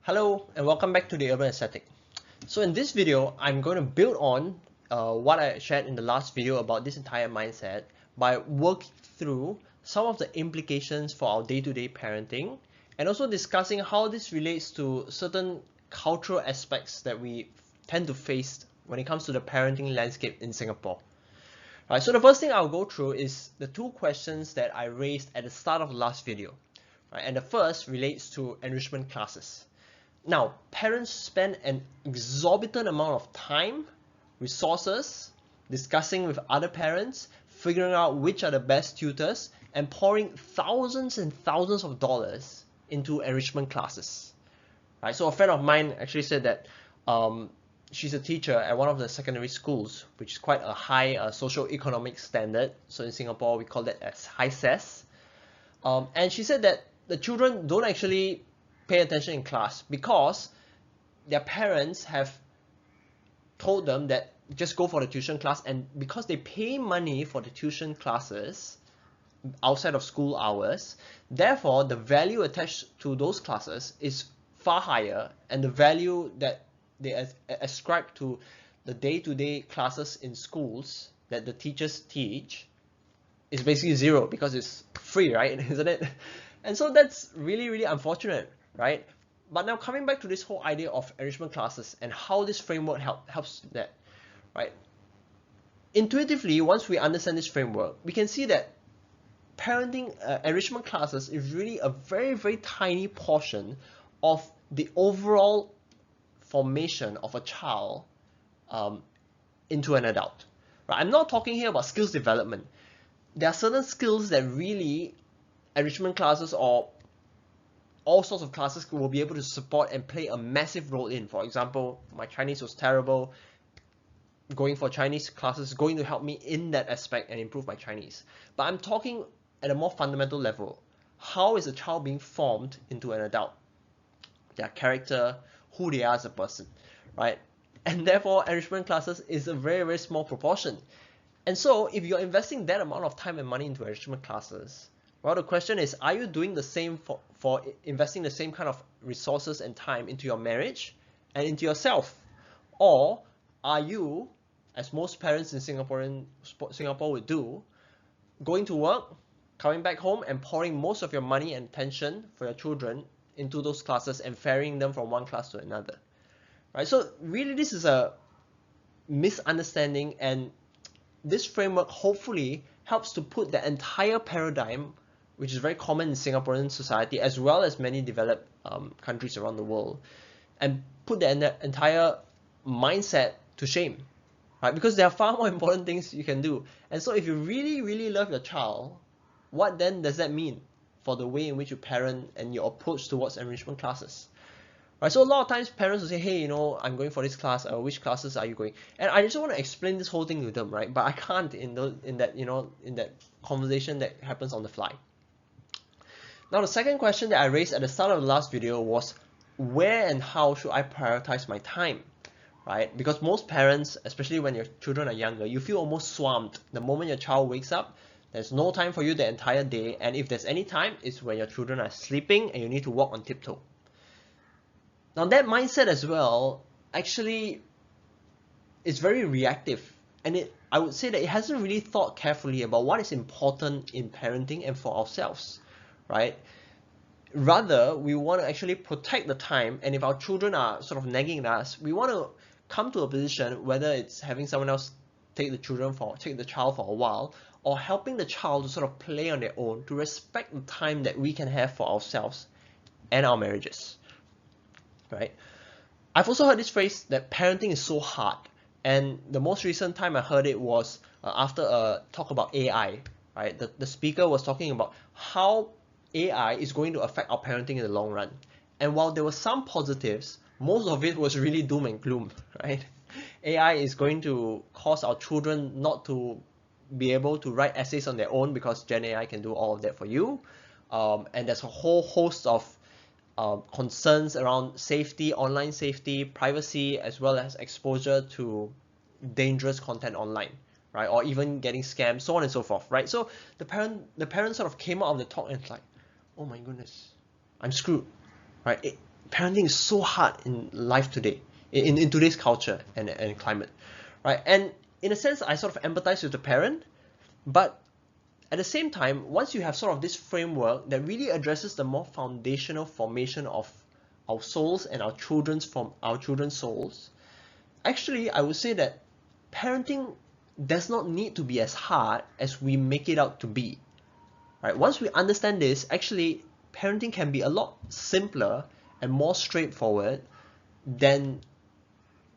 Hello and welcome back to the Urban Aesthetic. So in this video, I'm going to build on what I shared in the last video about this entire mindset by working through some of the implications for our day-to-day parenting and also discussing how this relates to certain cultural aspects that we tend to face when it comes to the parenting landscape in Singapore. All right, so the first thing I'll go through is the two questions that I raised at the start of the last video. Right, and the first relates to enrichment classes. Now, parents spend an exorbitant amount of time, resources, discussing with other parents, figuring out which are the best tutors, and pouring thousands and thousands of dollars into enrichment classes. Right? So a friend of mine actually said that she's a teacher at one of the secondary schools, which is quite a high socio-economic standard. So in Singapore, we call that as high SES. And she said that the children don't actually pay attention in class because their parents have told them that just go for the tuition class, and because they pay money for the tuition classes outside of school hours, therefore the value attached to those classes is far higher, and the value that they ascribe to the day-to-day classes in schools that the teachers teach is basically zero because it's free, right? Isn't it? And so that's really, really unfortunate, right? But now coming back to this whole idea of enrichment classes and how this framework helps that, right? Intuitively, once we understand this framework, we can see that parenting enrichment classes is really a very, very tiny portion of the overall formation of a child into an adult. Right? I'm not talking here about skills development. There are certain skills that really enrichment classes or all sorts of classes will be able to support and play a massive role in. For example, my Chinese was terrible. Going for Chinese classes is going to help me in that aspect and improve my Chinese. But I'm talking at a more fundamental level. How is a child being formed into an adult? Their character, who they are as a person, right? And therefore, enrichment classes is a very, very small proportion. And so, if you're investing that amount of time and money into enrichment classes, well, the question is, are you doing the same for investing the same kind of resources and time into your marriage and into yourself? Or are you, as most parents in Singapore would do, going to work, coming back home and pouring most of your money and attention for your children into those classes and ferrying them from one class to another? Right? So really this is a misunderstanding, and this framework hopefully helps to put the entire paradigm, which is very common in Singaporean society as well as many developed countries around the world, and put the entire mindset to shame, right? Because there are far more important things you can do. And so if you really, really love your child, what then does that mean for the way in which you parent and your approach towards enrichment classes? Right, so a lot of times parents will say, hey, I'm going for this class, which classes are you going? And I just want to explain this whole thing to them, right? But I can't in that conversation that happens on the fly. Now, the second question that I raised at the start of the last video was, where and how should I prioritize my time, right? Because most parents, especially when your children are younger, you feel almost swamped. The moment your child wakes up, there's no time for you the entire day. And if there's any time, it's when your children are sleeping and you need to walk on tiptoe. Now that mindset as well actually is very reactive, and I would say that it hasn't really thought carefully about what is important in parenting and for ourselves, right? Rather, we want to actually protect the time, and if our children are sort of nagging at us, we want to come to a position, whether it's having someone else take the child for a while, or helping the child to sort of play on their own, to respect the time that we can have for ourselves and our marriages. Right? I've also heard this phrase that parenting is so hard, and the most recent time I heard it was after a talk about AI. Right? The speaker was talking about how AI is going to affect our parenting in the long run, and while there were some positives, most of it was really doom and gloom. Right? AI is going to cause our children not to be able to write essays on their own because Gen AI can do all of that for you, and there's a whole host of concerns around safety, online safety, privacy, as well as exposure to dangerous content online, right? Or even getting scammed, so on and so forth, right? So the parent sort of came out of the talk and it's like, oh my goodness, I'm screwed, right? parenting is so hard in life today, in today's culture and climate, right? And in a sense, I sort of empathize with the parent, but at the same time, once you have sort of this framework that really addresses the more foundational formation of our souls and our children's souls, actually, I would say that parenting does not need to be as hard as we make it out to be. Right? Once we understand this, actually, parenting can be a lot simpler and more straightforward than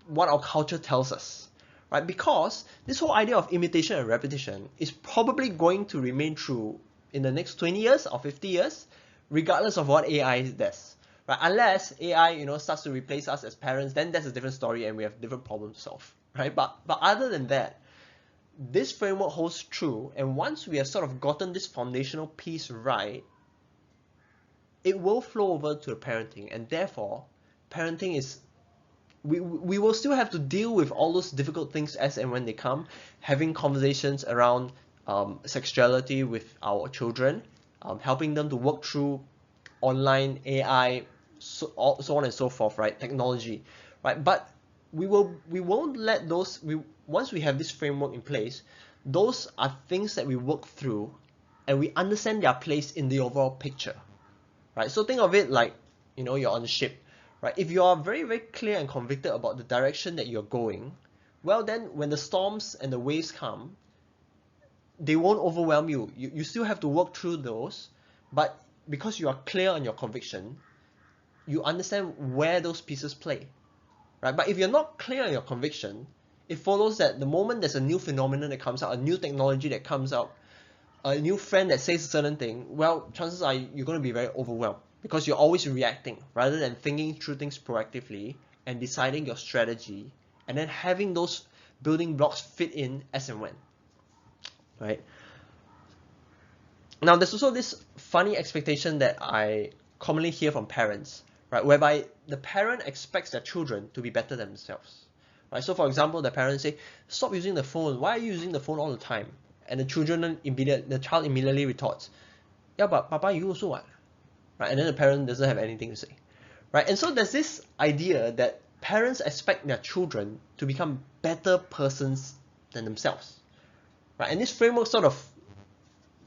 what our culture tells us. Right? Because this whole idea of imitation and repetition is probably going to remain true in the next 20 years or 50 years, regardless of what AI does. Right? Unless AI, starts to replace us as parents, then that's a different story and we have different problems to solve. Right? But other than that, this framework holds true, and once we have sort of gotten this foundational piece right, it will flow over to the parenting, and therefore, parenting is we will still have to deal with all those difficult things as and when they come, having conversations around sexuality with our children, helping them to work through online AI, so on and so forth, right? Technology, right? But we won't let those, once we have this framework in place, those are things that we work through and we understand their place in the overall picture, right? So think of it like, you're on a ship, right? If you are very, very clear and convicted about the direction that you're going, well then when the storms and the waves come, they won't overwhelm you. You still have to work through those, but because you are clear on your conviction, you understand where those pieces play, right? But if you're not clear on your conviction, it follows that the moment there's a new phenomenon that comes out, a new technology that comes out, a new friend that says a certain thing, well, chances are you're going to be very overwhelmed because you're always reacting rather than thinking through things proactively and deciding your strategy and then having those building blocks fit in as and when, right? Now, there's also this funny expectation that I commonly hear from parents, right, whereby the parent expects their children to be better than themselves, right? So, for example, the parents say, "Stop using the phone. Why are you using the phone all the time?" And the child immediately retorts, "Yeah, but Papa, you also what?" Right? And then the parent doesn't have anything to say, right? And so there's this idea that parents expect their children to become better persons than themselves, right? And this framework sort of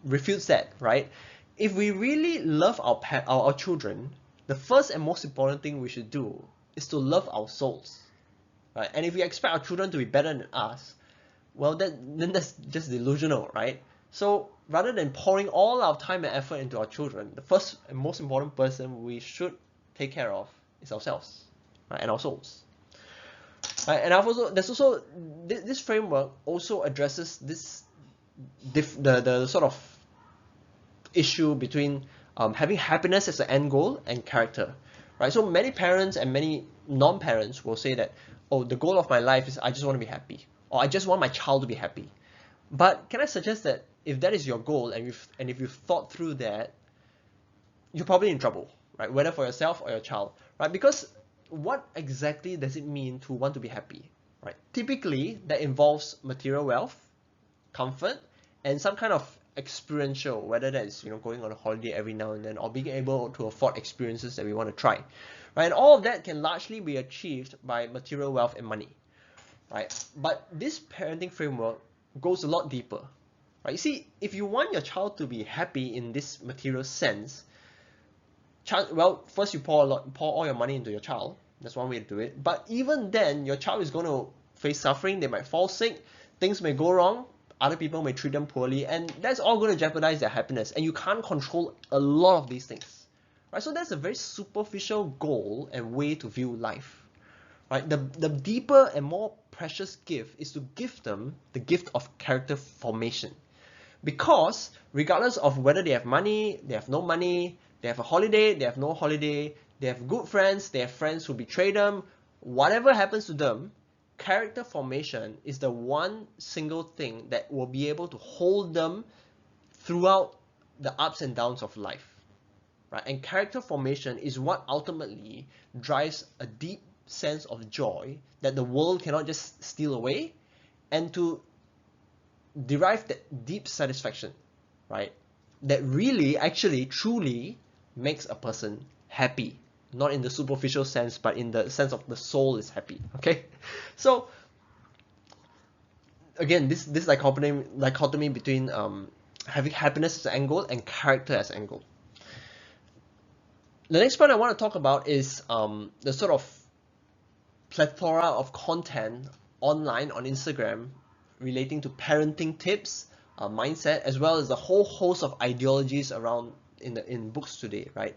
refutes that, right? If we really love our children, the first and most important thing we should do is to love our souls, right? And if we expect our children to be better than us, well, then that's just delusional, right? So rather than pouring all our time and effort into our children, the first and most important person we should take care of is ourselves, right? And our souls. Right? And there's also this framework also addresses the sort of issue between having happiness as the end goal and character, right? So many parents and many non-parents will say that, oh, the goal of my life is I just want to be happy, or I just want my child to be happy. But can I suggest that if that is your goal and if you've thought through that, you're probably in trouble, right? Whether for yourself or your child, right? Because what exactly does it mean to want to be happy, right? Typically, that involves material wealth, comfort, and some kind of experiential, whether that is going on a holiday every now and then or being able to afford experiences that we want to try, right? And all of that can largely be achieved by material wealth and money, right? But this parenting framework goes a lot deeper, right? You see, if you want your child to be happy in this material sense, well, first you pour all your money into your child. That's one way to do it. But even then, your child is going to face suffering. They might fall sick. Things may go wrong. Other people may treat them poorly, and that's all going to jeopardize their happiness. And you can't control a lot of these things, right? So that's a very superficial goal and way to view life, right? The deeper and more precious gift is to give them the gift of character formation, because regardless of whether they have money, they have no money, they have a holiday, they have no holiday, they have good friends, they have friends who betray them, whatever happens to them, character formation is the one single thing that will be able to hold them throughout the ups and downs of life, right? And character formation is what ultimately drives a deep sense of joy that the world cannot just steal away, and to derive that deep satisfaction, right? That really, actually, truly makes a person happy, not in the superficial sense, but in the sense of the soul is happy. Okay, so again, this dichotomy between having happiness as an end goal and character as an end goal. The next point I want to talk about is the sort of plethora of content online on Instagram relating to parenting tips, mindset, as well as a whole host of ideologies around in books today, right?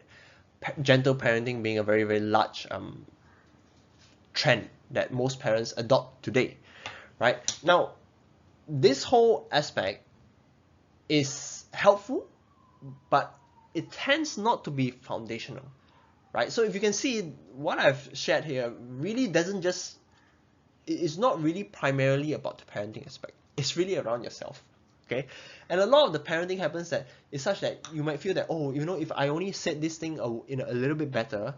Gentle parenting being a very, very large trend that most parents adopt today, right? Now, this whole aspect is helpful, but it tends not to be foundational, right? So if you can see, what I've shared here really doesn't just, it's not really primarily about the parenting aspect. It's really around yourself, okay? And a lot of the parenting happens that is such that you might feel that, oh, you know, if I only said this thing in a little bit better,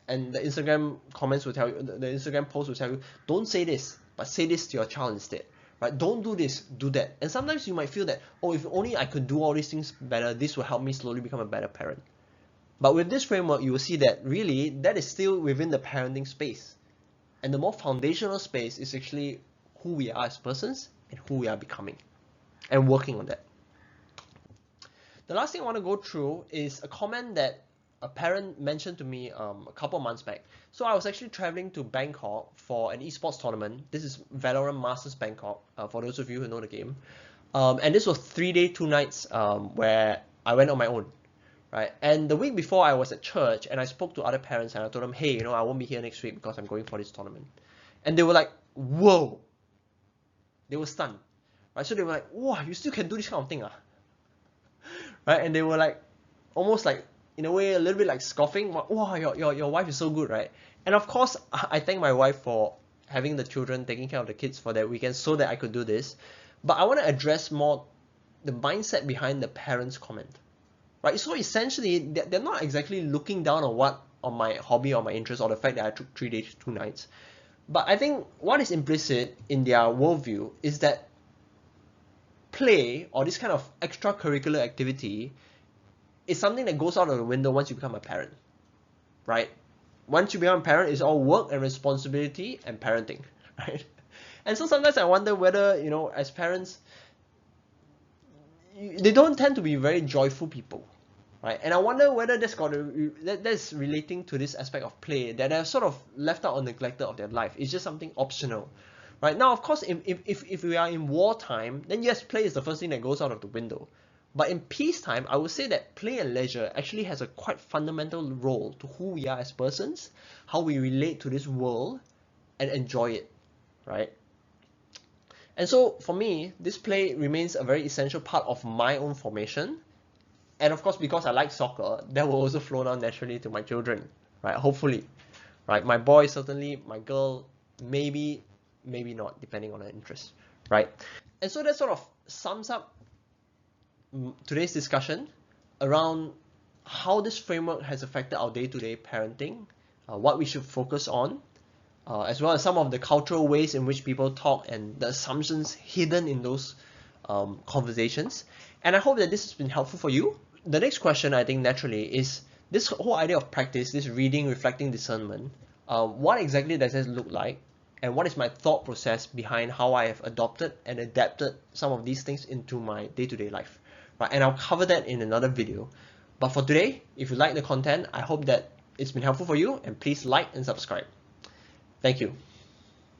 and the Instagram comments will tell you, the Instagram post will tell you, don't say this, but say this to your child instead, right? Don't do this, do that. And sometimes you might feel that, oh, if only I could do all these things better, this will help me slowly become a better parent. But with this framework, you will see that really that is still within the parenting space. And the more foundational space is actually who we are as persons and who we are becoming, and working on that. The last thing I want to go through is a comment that a parent mentioned to me a couple months back. So I was actually traveling to Bangkok for an esports tournament. This is Valorant Masters Bangkok, for those of you who know the game. And this was 3 days, 2 nights where I went on my own, right? And the week before I was at church and I spoke to other parents and I told them, hey, you know, I won't be here next week because I'm going for this tournament. And they were like, whoa. They were stunned, right? So they were like, wow, you still can do this kind of thing, ah? Right? And they were like, almost like, in a way, a little bit like scoffing. Wow, your wife is so good, right? And of course, I thank my wife for having the children, taking care of the kids for that weekend so that I could do this. But I want to address more the mindset behind the parents' comment, right? So essentially, they're not exactly looking down on my hobby or my interest or the fact that I took 3 days, 2 nights. But I think what is implicit in their worldview is that play or this kind of extracurricular activity is something that goes out of the window once you become a parent, right? Once you become a parent, it's all work and responsibility and parenting, right? And so sometimes I wonder whether, you know, as parents, they don't tend to be very joyful people, right? And I wonder whether that's relating to this aspect of play that they're sort of left out or neglected of their life. It's just something optional, right? Now, of course, if we are in wartime, then yes, play is the first thing that goes out of the window. But in peacetime, I would say that play and leisure actually has a quite fundamental role to who we are as persons, how we relate to this world, and enjoy it, right? And so for me, this play remains a very essential part of my own formation. And of course, because I like soccer, that will also flow down naturally to my children, right? Hopefully, right? My boy, certainly, my girl, maybe not, depending on her interest, right? And so that sort of sums up today's discussion around how this framework has affected our day-to-day parenting, what we should focus on, as well as some of the cultural ways in which people talk and the assumptions hidden in those conversations. And I hope that this has been helpful for you. The next question, I think, naturally, is this whole idea of practice, this reading, reflecting, discernment. What exactly does this look like? And what is my thought process behind how I have adopted and adapted some of these things into my day-to-day life? Right? And I'll cover that in another video. But for today, if you like the content, I hope that it's been helpful for you, and please like and subscribe. Thank you.